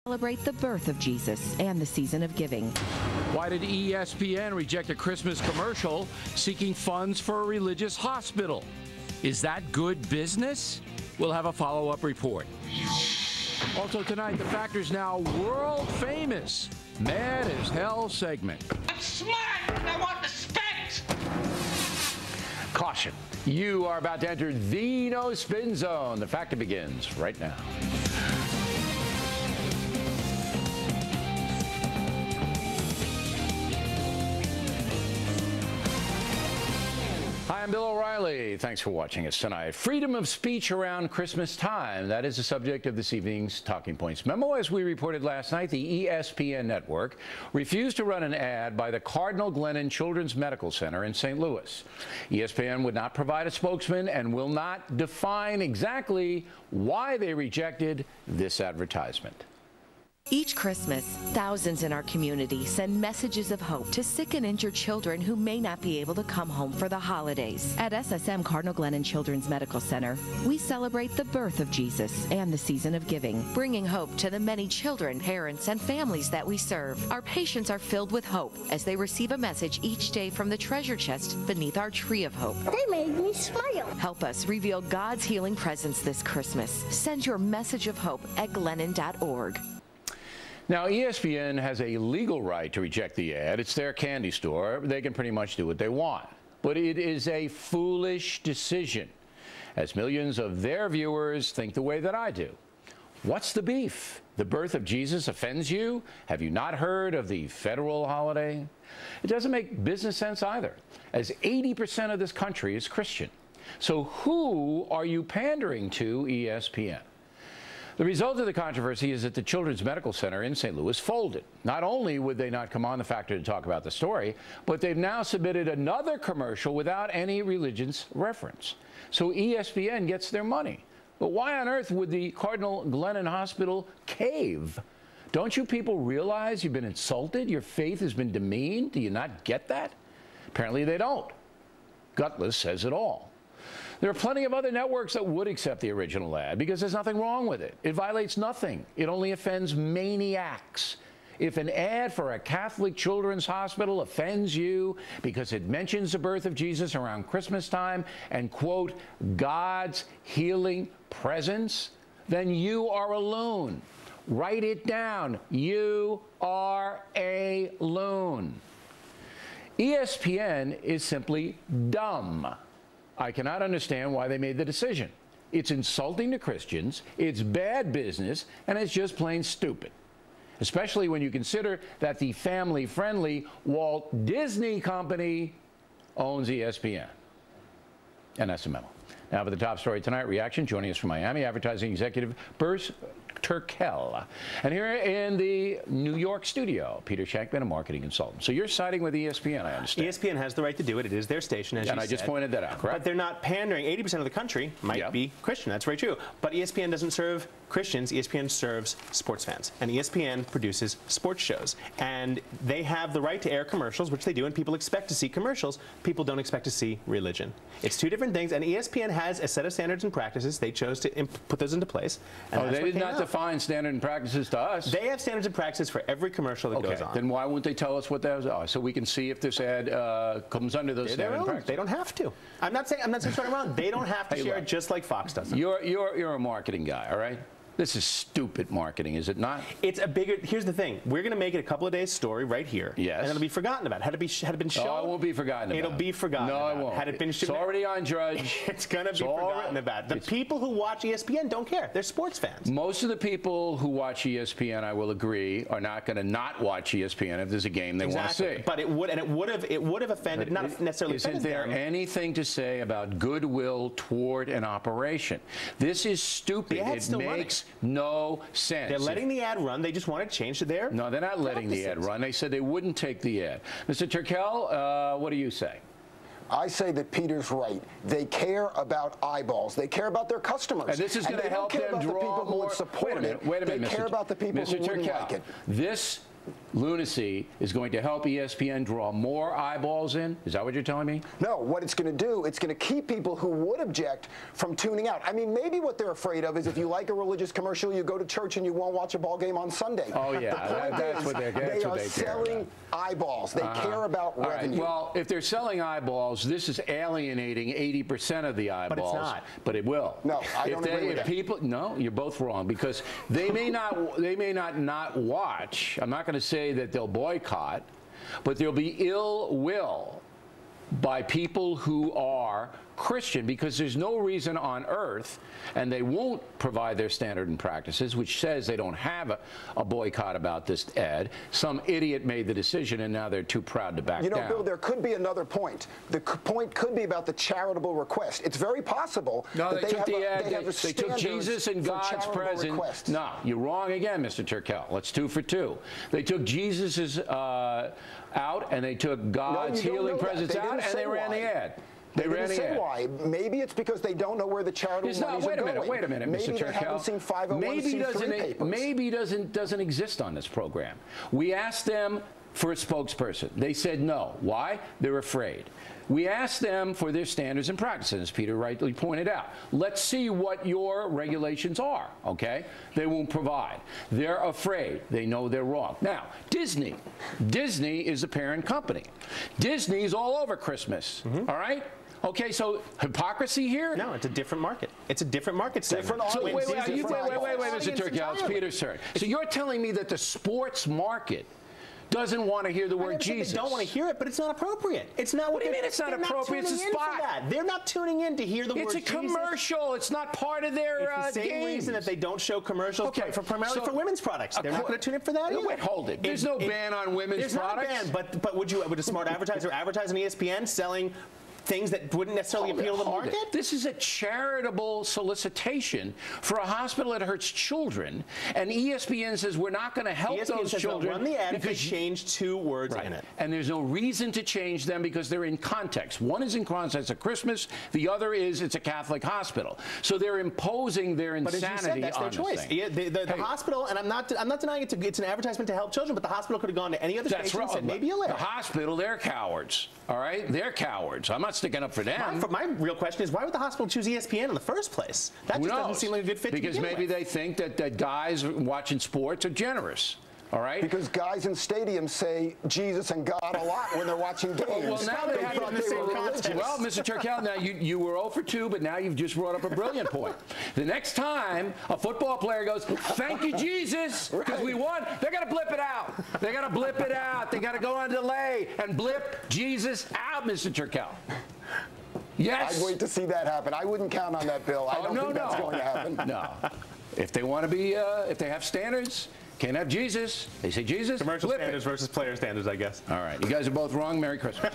Celebrate the birth of Jesus and the season of giving. Why did ESPN reject a Christmas commercial seeking funds for a religious hospital? Is that good business? We'll have a follow-up report. Also tonight, the Factor's now world-famous Mad as Hell segment. I'm smart and I want respect! Caution. You are about to enter the no spin zone. The Factor begins right now. Hi, I'm Bill O'Reilly. Thanks for watching us tonight. Freedom of speech around Christmas time. That is the subject of this evening's Talking Points memo. As we reported last night, the ESPN network refused to run an ad by the Cardinal Glennon Children's Medical Center in St. Louis. ESPN would not provide a spokesman and will not define exactly why they rejected this advertisement. Each Christmas, thousands in our community send messages of hope to sick and injured children who may not be able to come home for the holidays. At SSM Cardinal Glennon Children's Medical Center, we celebrate the birth of Jesus and the season of giving, bringing hope to the many children, parents, and families that we serve. Our patients are filled with hope as they receive a message each day from the treasure chest beneath our tree of hope. They made me smile. Help us reveal God's healing presence this Christmas. Send your message of hope at glennon.org. Now, ESPN has a legal right to reject the ad. It's their candy store. They can pretty much do what they want. But it is a foolish decision, as millions of their viewers think the way that I do. What's the beef? The birth of Jesus offends you? Have you not heard of the federal holiday? It doesn't make business sense either, as 80% of this country is Christian. So who are you pandering to, ESPN? The result of the controversy is that the Children's Medical Center in St. Louis folded. Not only would they not come on the Factor to talk about the story, but they've now submitted another commercial without any religious reference. So ESPN gets their money. But why on earth would the Cardinal Glennon Hospital cave? Don't you people realize you've been insulted? Your faith has been demeaned? Do you not get that? Apparently they don't. Gutless says it all. There are plenty of other networks that would accept the original ad because there's nothing wrong with it. It violates nothing. It only offends maniacs. If an ad for a Catholic children's hospital offends you because it mentions the birth of Jesus around Christmas time and, quote, God's healing presence, then you are a loon. Write it down. You are a loon. ESPN is simply dumb. I cannot understand why they made the decision. It's insulting to Christians, it's bad business, and it's just plain stupid. Especially when you consider that the family-friendly Walt Disney Company owns ESPN. And that's the memo. Now for the top story tonight, reaction. Joining us from Miami, advertising executive Burrs Turkel. And here in the New York studio, Peter Shankman, a marketing consultant. So you're siding with ESPN, I understand. ESPN has the right to do it. It is their station, as you said. And I just pointed that out, correct? But they're not pandering. 80% of the country might be Christian. That's very true. But ESPN doesn't serve Christians. ESPN serves sports fans. And ESPN produces sports shows. And they have the right to air commercials, which they do, and people expect to see commercials. People don't expect to see religion. It's two different things. And ESPN has a set of standards and practices. They chose to put those into place. And they did not define standard and practices to us. They have standards and practices for every commercial that goes on. Then why wouldn't they tell us what those are so we can see if this ad comes under those standard and practices? They don't have to. I'm not saying something wrong. They don't have to share it just like Fox doesn't. You're a marketing guy, all right? This is stupid marketing, is it not? It's a bigger. Here's the thing. We're going to make it a couple of days story right here. Yes. And it'll be forgotten about. Had it been shown? No, it won't be forgotten about. It'll be forgotten about. No, it won't. Had it been shown? It's already on Drudge. It's going to be forgotten about. The people who watch ESPN don't care. They're sports fans. Most of the people who watch ESPN, I will agree, are not going to not watch ESPN if there's a game they want to see. But it would have offended, not necessarily offended them. Isn't there anything to say about goodwill toward an operation? This is stupid. It makes no sense. They're letting the ad run. They just want to change to their. No, they're not letting the ad run. They said they wouldn't take the ad. Mr. Turkel, what do you say? I say that Peter's right. They care about eyeballs. They care about their customers. And this is going to help them draw more. Wait a minute. Wait a minute. They care about the people who wouldn't like it. This lunacy is going to help ESPN draw more eyeballs in? Is that what you're telling me? No, what it's going to do, it's going to keep people who would object from tuning out. I mean, maybe what they're afraid of is if you like a religious commercial, you go to church and you won't watch a ball game on Sunday. Oh, yeah. That's what they're They are selling eyeballs. They care about revenue. Right. Well, if they're selling eyeballs, this is alienating 80% of the eyeballs. But it's not. But it will. No, I don't agree with that. People, no, you're both wrong, because they may not watch. I'm not going to say that they'll boycott, but there'll be ill will by people who are Christian, because there's no reason on earth, and they won't provide their standard and practices, which says they don't have a boycott about this ad. Some idiot made the decision, and now they're too proud to back down. You know, Bill, there could be another point. The point could be about the charitable request. It's very possible that they took Jesus and God's presence. No, you're wrong again, Mr. Turkel. Let's 2 for 2. They took Jesus's out, and they took God's healing presence out, and they ran the ad. They didn't say why. Maybe it's because they don't know where the charitable monies are going. Wait a minute, Mr. Turkel. Maybe they haven't seen 501c3 papers. Maybe doesn't exist on this program. We asked them for a spokesperson. They said no. Why? They're afraid. We asked them for their standards and practices, as Peter rightly pointed out. Let's see what your regulations are, okay? They won't provide. They're afraid. They know they're wrong. Now, Disney is the parent company. Disney's all over Christmas, all right? Okay, so hypocrisy here? No, it's a different market. It's a different market segment. So wait, Mr. Turkel, it's Peter's turn. So you're telling me that the sports market doesn't want to hear the word Jesus? They don't want to hear it, but it's not appropriate. It's not. What do you mean it's not appropriate? It's a spot. They're not tuning in to hear the word Jesus. It's a commercial. It's not part of their It's the same reason that they don't show commercials primarily for women's products. They're not going to tune in for that either. Wait, hold it. There's no ban on women's products. There's not a ban, but would a smart advertiser advertise on ESPN selling things that wouldn't necessarily appeal to the market? This is a charitable solicitation for a hospital that hurts children, and ESPN says we're not going to help those children. Run the ad if they change 2 words in it. And there's no reason to change them because they're in context. One is in context of Christmas, the other is it's a Catholic hospital. So they're imposing their insanity on this thing. But as you said, that's their choice. The hospital, and I'm not denying it's an advertisement to help children, but the hospital could have gone to any other station and said maybe a little. The hospital, they're cowards. All right? They're cowards. I'm not sticking up for them. My real question is, why would the hospital choose ESPN in the first place? That just doesn't seem like a good fit to begin with. Because maybe they think that guys watching sports are generous. All right? Because guys in stadiums say Jesus and God a lot when they're watching games. Well, now they have on the same context. Well, Mr. Turkel, now you were 0 for 2, but now you've just brought up a brilliant point. The next time a football player goes, "Thank you, Jesus, because we won," they're going to blip it out. They got to blip it out. They got to go on delay and blip Jesus out, Mr. Turkel. Yes. I'd wait to see that happen. I wouldn't count on that, Bill. I don't think that's going to happen. No. If they want to be, if they have standards, can't have Jesus. They say Jesus. Commercial standards versus player standards, I guess. All right. You guys are both wrong. Merry Christmas.